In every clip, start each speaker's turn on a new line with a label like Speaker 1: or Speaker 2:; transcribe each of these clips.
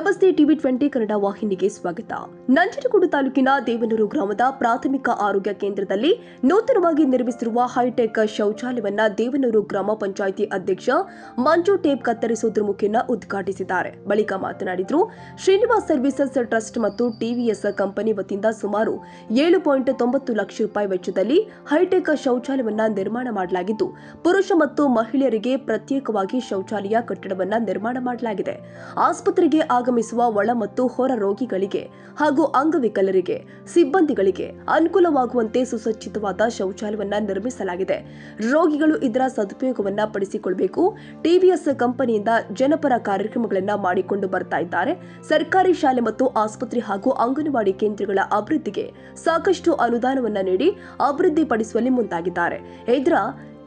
Speaker 1: ನಮಸ್ತೆ ಟಿವಿ 20 ಕನ್ನಡ ವಾಹಿನಿಗೆ ಸ್ವಾಗತ. ನಂಜನಗೂಡು ತಾಲೂಕಿನ ದೇವನೂರು ಗ್ರಾಮದ ಪ್ರಾಥಮಿಕ ಆರೋಗ್ಯ ಕೇಂದ್ರದಲ್ಲಿ ನೂತನವಾಗಿ ನಿರ್ಮಿಸಿರುವ ಹೈಟೆಕ್ ಶೌಚಾಲಯವನ್ನ ದೇವನೂರು ಗ್ರಾಮ ಪಂಚಾಯಿತಿ ಅಧ್ಯಕ್ಷ ಮಂಜು ಟೇಪ್ ಕತ್ತರಿಸುವುದರ ಮುಖೇನ ಉದ್ಘಾಟಿಸಿದ್ದಾರೆ. ಬಳಿಕ ಮಾತನಾಡಿದರು. ಶ್ರೀನಿವಾಸ್ ಸರ್ವಿಸಸ್ ಟ್ರಸ್ಟ್ ಮತ್ತು ಟಿವಿಎಸ್ ಕಂಪನಿ ವತಿಯಿಂದ ಸುಮಾರು 7.90 ಲಕ್ಷ ರೂಪಾಯಿ ವೆಚ್ಚದಲ್ಲಿ ಹೈಟೆಕ್ ಶೌಚಾಲಯವನ್ನ ನಿರ್ಮಾಣ ಮಾಡಲಾಗಿದ್ದು, ಪುರುಷ ಮತ್ತು ಮಹಿಳೆಯರಿಗೆ ಪ್ರತ್ಯೇಕವಾಗಿ ಶೌಚಾಲಯ ಕಟ್ಟಡವನ್ನ ನಿರ್ಮಾಣ ಮಾಡಲಾಗಿದೆ. ಆಸ್ಪತ್ರೆಗೆ ಆಗಮಿಸುವ ಒಳ ಮತ್ತು ಹೊರ ರೋಗಿಗಳಿಗೆ ಹಾಗೂ ಅಂಗವಿಕಲರಿಗೆ ಸಿಬ್ಬಂದಿಗಳಿಗೆ ಅನುಕೂಲವಾಗುವಂತೆ ಸುಸಜ್ಜಿತವಾದ ಶೌಚಾಲಯವನ್ನ ನಿರ್ಮಿಸಲಾಗಿದೆ. ರೋಗಿಗಳು ಇದರ ಸದುಪಯೋಗವನ್ನ ಪಡಿಸಿಕೊಳ್ಳಬೇಕು. ಟಿವಿಎಸ್ ಕಂಪನಿಯಿಂದ ಜನಪರ ಕಾರ್ಯಕ್ರಮಗಳನ್ನ ಮಾಡಿಕೊಂಡು ಬರ್ತಾ ಇದ್ದಾರೆ. ಸರ್ಕಾರಿ ಶಾಲೆ ಮತ್ತು ಆಸ್ಪತ್ರೆ ಹಾಗೂ ಅಂಗನವಾಡಿ ಕೇಂದ್ರಗಳ ಅಭಿವೃದ್ಧಿಗೆ ಸಾಕಷ್ಟು ಅನುದಾನವನ್ನ ನೀಡಿ ಅಭಿವೃದ್ಧಿಪಡಿಸುವಲ್ಲಿ ಮುಂದಾಗಿದ್ದಾರೆ.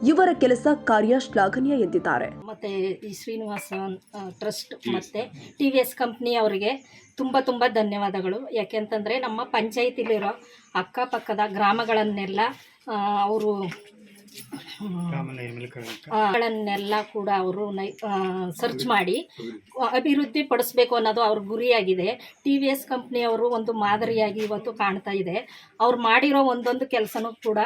Speaker 1: ಇವರ ಕೆಲಸ ಕಾರ್ಯ ಶ್ಲಾಘನೀಯ ಎಂದಿದ್ದಾರೆ.
Speaker 2: ಮತ್ತೆ ಈ ಶ್ರೀನಿವಾಸ ಟ್ರಸ್ಟ್ ಮತ್ತೆ ಟಿವಿಎಸ್ ಕಂಪ್ನಿ ಅವರಿಗೆ ತುಂಬ ಧನ್ಯವಾದಗಳು. ಯಾಕೆಂತಂದರೆ ನಮ್ಮ ಪಂಚಾಯತಿಲಿರೋ ಅಕ್ಕಪಕ್ಕದ ಗ್ರಾಮಗಳನ್ನೆಲ್ಲ ಅವರು ಗಳನ್ನೆಲ್ಲ ಕೂಡ ಅವರು ಸರ್ಚ್ ಮಾಡಿ ಅಭಿವೃದ್ಧಿ ಪಡಿಸ್ಬೇಕು ಅನ್ನೋದು ಅವ್ರ ಗುರಿಯಾಗಿದೆ. ಟಿವಿಎಸ್ ಕಂಪ್ನಿಯವರು ಒಂದು ಮಾದರಿಯಾಗಿ ಇವತ್ತು ಕಾಣ್ತಾ ಇದೆ. ಅವ್ರು ಮಾಡಿರೋ ಒಂದೊಂದು ಕೆಲಸನೂ ಕೂಡ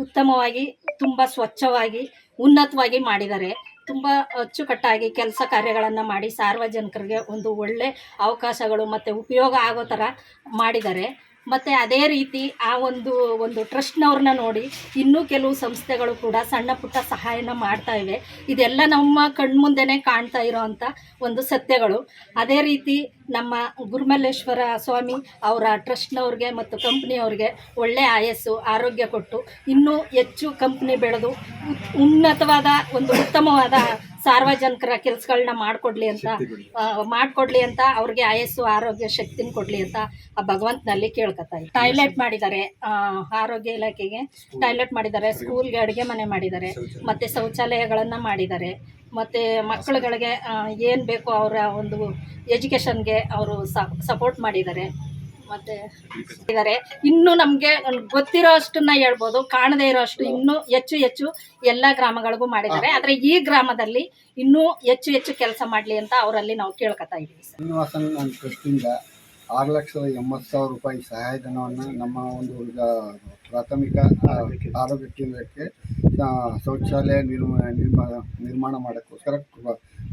Speaker 2: ಉತ್ತಮವಾಗಿ, ತುಂಬ ಸ್ವಚ್ಛವಾಗಿ, ಉನ್ನತವಾಗಿ ಮಾಡಿದ್ದಾರೆ. ತುಂಬ ಅಚ್ಚುಕಟ್ಟಾಗಿ ಕೆಲಸ ಕಾರ್ಯಗಳನ್ನು ಮಾಡಿ ಸಾರ್ವಜನಿಕರಿಗೆ ಒಂದು ಒಳ್ಳೆ ಅವಕಾಶಗಳು ಮತ್ತು ಉಪಯೋಗ ಆಗೋ ಥರ ಮಾಡಿದ್ದಾರೆ. ಮತ್ತು ಅದೇ ರೀತಿ ಆ ಒಂದು ಟ್ರಸ್ಟ್ನವ್ರನ್ನ ನೋಡಿ ಇನ್ನೂ ಕೆಲವು ಸಂಸ್ಥೆಗಳು ಕೂಡ ಸಣ್ಣ ಪುಟ್ಟ ಸಹಾಯನ ಮಾಡ್ತಾ ಇವೆ. ಇದೆಲ್ಲ ನಮ್ಮ ಕಣ್ಮುಂದೆನೇ ಕಾಣ್ತಾ ಇರೋವಂಥ ಒಂದು ಸತ್ಯಗಳು. ಅದೇ ರೀತಿ ನಮ್ಮ ಗುರುಮಲ್ಲೇಶ್ವರ ಸ್ವಾಮಿ ಅವರ ಟ್ರಸ್ಟ್ನವ್ರಿಗೆ ಮತ್ತು ಕಂಪ್ನಿಯವ್ರಿಗೆ ಒಳ್ಳೆಯ ಆಯಸ್ಸು ಆರೋಗ್ಯ ಕೊಟ್ಟು ಇನ್ನೂ ಹೆಚ್ಚು ಕಂಪ್ನಿ ಬೆಳೆದು ಉನ್ನತವಾದ ಒಂದು ಉತ್ತಮವಾದ ಸಾರ್ವಜನಿಕರ ಕೆಲಸಗಳನ್ನ ಮಾಡಿಕೊಡ್ಲಿ ಅಂತ ಅವ್ರಿಗೆ ಆಯಸ್ಸು ಆರೋಗ್ಯ ಶಕ್ತಿನ ಕೊಡಲಿ ಅಂತ ಆ ಭಗವಂತನಲ್ಲಿ ಕೇಳ್ಕೊತಾ ಇದ್ದಾರೆ. ಟಾಯ್ಲೆಟ್ ಮಾಡಿದ್ದಾರೆ, ಆರೋಗ್ಯ ಇಲಾಖೆಗೆ ಟಾಯ್ಲೆಟ್ ಮಾಡಿದ್ದಾರೆ, ಸ್ಕೂಲ್ಗೆ ಅಡುಗೆ ಮನೆ ಮಾಡಿದ್ದಾರೆ, ಮತ್ತು ಶೌಚಾಲಯಗಳನ್ನು ಮಾಡಿದ್ದಾರೆ. ಮತ್ತು ಮಕ್ಕಳುಗಳಿಗೆ ಏನು ಬೇಕೋ ಅವರ ಒಂದು ಎಜುಕೇಷನ್ಗೆ ಅವರು ಸಪೋರ್ಟ್ ಮಾಡಿದ್ದಾರೆ. ಮತ್ತು ಇದ್ದಾರೆ. ಇನ್ನೂ ನಮಗೆ ಗೊತ್ತಿರೋ ಅಷ್ಟನ್ನ ಹೇಳ್ಬೋದು, ಕಾಣದೇ ಇರೋ ಅಷ್ಟು ಇನ್ನೂ ಹೆಚ್ಚು ಎಲ್ಲ ಗ್ರಾಮಗಳಿಗೂ ಮಾಡಿದ್ದಾರೆ. ಆದರೆ ಈ ಗ್ರಾಮದಲ್ಲಿ ಇನ್ನೂ ಹೆಚ್ಚು ಕೆಲಸ ಮಾಡಲಿ ಅಂತ ಅವರಲ್ಲಿ ನಾವು ಕೇಳ್ಕೊತಾ ಇದ್ದೀವಿ.
Speaker 3: ಶ್ರೀನಿವಾಸನ್ ಟ್ರಸ್ಟಿಂದ 6,80,000 ರೂಪಾಯಿ ಸಹಾಯಧನವನ್ನು ನಮ್ಮ ಒಂದು ಪ್ರಾಥಮಿಕ ಆರೋಗ್ಯ ಕೇಂದ್ರಕ್ಕೆ ಶೌಚಾಲಯ ನಿರ್ಮಾಣ ಮಾಡೋಕ್ಕೋಸ್ಕರ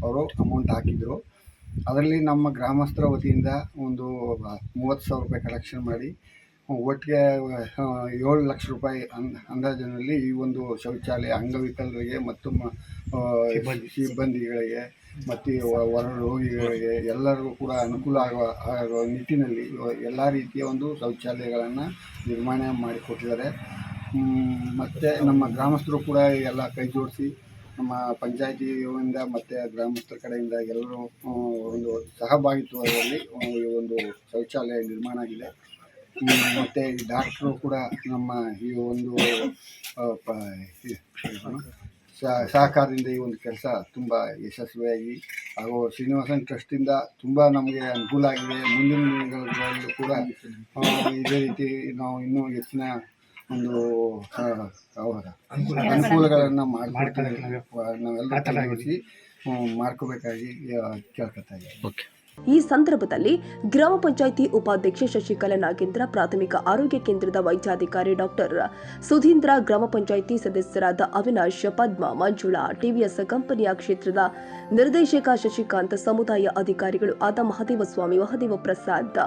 Speaker 3: ಅವರು ಅಮೌಂಟ್ ಹಾಕಿದರು. ಅದರಲ್ಲಿ ನಮ್ಮ ಗ್ರಾಮಸ್ಥರ ವತಿಯಿಂದ ಒಂದು 30,000 ರೂಪಾಯಿ ಕಲೆಕ್ಷನ್ ಮಾಡಿ ಒಟ್ಟಿಗೆ 7 ಲಕ್ಷ ರೂಪಾಯಿ ಅಂದಾಜಿನಲ್ಲಿ ಈ ಒಂದು ಶೌಚಾಲಯ ಅಂಗವಿಕಲರಿಗೆ ಮತ್ತು ಸಿಬ್ಬಂದಿಗಳಿಗೆ ಮತ್ತು ಹೊರ ರೋಗಿಗಳಿಗೆ ಎಲ್ಲರಿಗೂ ಕೂಡ ಅನುಕೂಲ ಆಗುವ ನಿಟ್ಟಿನಲ್ಲಿ ಎಲ್ಲ ರೀತಿಯ ಒಂದು ಶೌಚಾಲಯಗಳನ್ನು ನಿರ್ಮಾಣ ಮಾಡಿಕೊಟ್ಟಿದ್ದಾರೆ. ಮತ್ತು ನಮ್ಮ ಗ್ರಾಮಸ್ಥರು ಕೂಡ ಎಲ್ಲ ಕೈ ಜೋಡಿಸಿ ನಮ್ಮ ಪಂಚಾಯಿತಿಯಿಂದ ಮತ್ತು ಗ್ರಾಮಸ್ಥರ ಕಡೆಯಿಂದ ಎಲ್ಲರೂ ಒಂದು ಸಹಭಾಗಿತ್ವದಲ್ಲಿ ಒಂದು ಶೌಚಾಲಯ ನಿರ್ಮಾಣ ಆಗಿದೆ. ಮತ್ತು ಡಾಕ್ಟ್ರು ಕೂಡ ನಮ್ಮ ಈ ಒಂದು ಸಹಕಾರದಿಂದ ಈ ಒಂದು ಕೆಲಸ ತುಂಬ ಯಶಸ್ವಿಯಾಗಿ ಹಾಗೂ ಶ್ರೀನಿವಾಸನ್ ಟ್ರಸ್ಟಿಂದ ತುಂಬ ನಮಗೆ ಅನುಕೂಲ ಆಗಿದೆ. ಮುಂದಿನ ದಿನಗಳಲ್ಲೂ ಕೂಡ ಇದೇ ರೀತಿ ನಾವು ಇನ್ನೂ ಹೆಚ್ಚಿನ ಒಂದು ಅನುಕೂಲಗಳನ್ನು ನಾವೆಲ್ಲ ಮಾಡ್ಕೋಬೇಕಾಗಿ ಕೇಳ್ಕೊತಾ ಇದ್ದೀವಿ.
Speaker 1: ಈ ಸಂದರ್ಭದಲ್ಲಿ ಗ್ರಾಮ ಪಂಚಾಯಿತಿ ಉಪಾಧ್ಯಕ್ಷೆ ಶಶಿಕಲಾ ನಾಗೇಂದ್ರ, ಪ್ರಾಥಮಿಕ ಆರೋಗ್ಯ ಕೇಂದ್ರದ ವೈದ್ಯಾಧಿಕಾರಿ ಡಾಕ್ಟರ್ ಸುಧೀಂದ್ರ, ಗ್ರಾಮ ಪಂಚಾಯಿತಿ ಸದಸ್ಯರಾದ ಅವಿನಾಶ್, ಪದ್ಮ, ಮಂಜುಳಾ, ಟಿವಿಎಸ್ ಕಂಪನಿಯ ಕ್ಷೇತ್ರದ ನಿರ್ದೇಶಕ ಶಶಿಕಾಂತ್, ಸಮುದಾಯ ಅಧಿಕಾರಿಗಳು ಆದ ಮಹದೇವಸ್ವಾಮಿ, ಮಹದೇವ ಪ್ರಸಾದ್,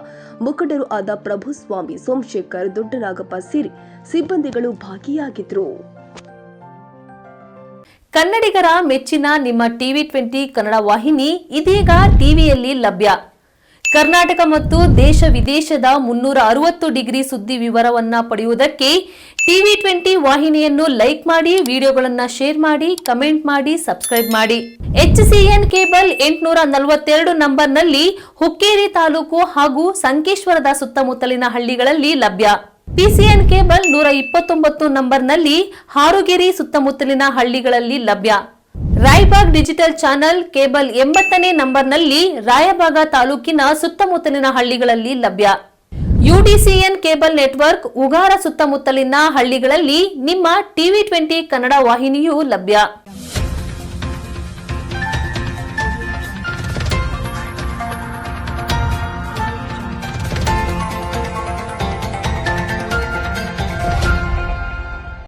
Speaker 1: ಮುಖಂಡರು ಆದ ಪ್ರಭುಸ್ವಾಮಿ, ಸೋಮಶೇಖರ್, ದೊಡ್ಡನಾಗಪ್ಪ ಸೇರಿ ಸಿಬ್ಬಂದಿಗಳು ಭಾಗಿಯಾಗಿದ್ದರು.
Speaker 4: ಕನ್ನಡಿಗರ ಮೆಚ್ಚಿನ ನಿಮ್ಮ ಟಿವಿ 20 ಕನ್ನಡ ವಾಹಿನಿ ಇದೀಗ ಟಿವಿಯಲ್ಲಿ ಲಭ್ಯ. ಕರ್ನಾಟಕ ಮತ್ತು ದೇಶ ವಿದೇಶದ 360 ಡಿಗ್ರಿ ಸುದ್ದಿ ವಿವರವನ್ನ ಪಡೆಯುವುದಕ್ಕೆ ಟಿವಿ 20 ವಾಹಿನಿಯನ್ನು ಲೈಕ್ ಮಾಡಿ, ವಿಡಿಯೋಗಳನ್ನು ಶೇರ್ ಮಾಡಿ, ಕಮೆಂಟ್ ಮಾಡಿ, ಸಬ್ಸ್ಕ್ರೈಬ್ ಮಾಡಿ. HCN ಕೇಬಲ್ 842 ನಂಬರ್ನಲ್ಲಿ ಹುಕ್ಕೇರಿ ತಾಲೂಕು ಹಾಗೂ ಸಂಕೇಶ್ವರದ ಸುತ್ತಮುತ್ತಲಿನ ಹಳ್ಳಿಗಳಲ್ಲಿ ಲಭ್ಯ. PCN ಕೇಬಲ್ 129 ನಂಬರ್ನಲ್ಲಿ ಹಾರುಗೆರೆ ಸುತ್ತಮುತ್ತಲಿನ ಹಳ್ಳಿಗಳಲ್ಲಿ ಲಭ್ಯ. ರಾಯಬಾಗ್ ಡಿಜಿಟಲ್ ಚಾನೆಲ್ ಕೇಬಲ್ 80ನೇ ನಂಬರ್ನಲ್ಲಿ ರಾಯಬಾಗ ತಾಲೂಕಿನ ಸುತ್ತಮುತ್ತಲಿನ ಹಳ್ಳಿಗಳಲ್ಲಿ ಲಭ್ಯ. UDCN ಕೇಬಲ್ ನೆಟ್ವರ್ಕ್ ಉಗಾರ ಸುತ್ತಮುತ್ತಲಿನ ಹಳ್ಳಿಗಳಲ್ಲಿ ನಿಮ್ಮ ಟಿವಿ 20 ಕನ್ನಡ ವಾಹಿನಿಯೂ ಲಭ್ಯ.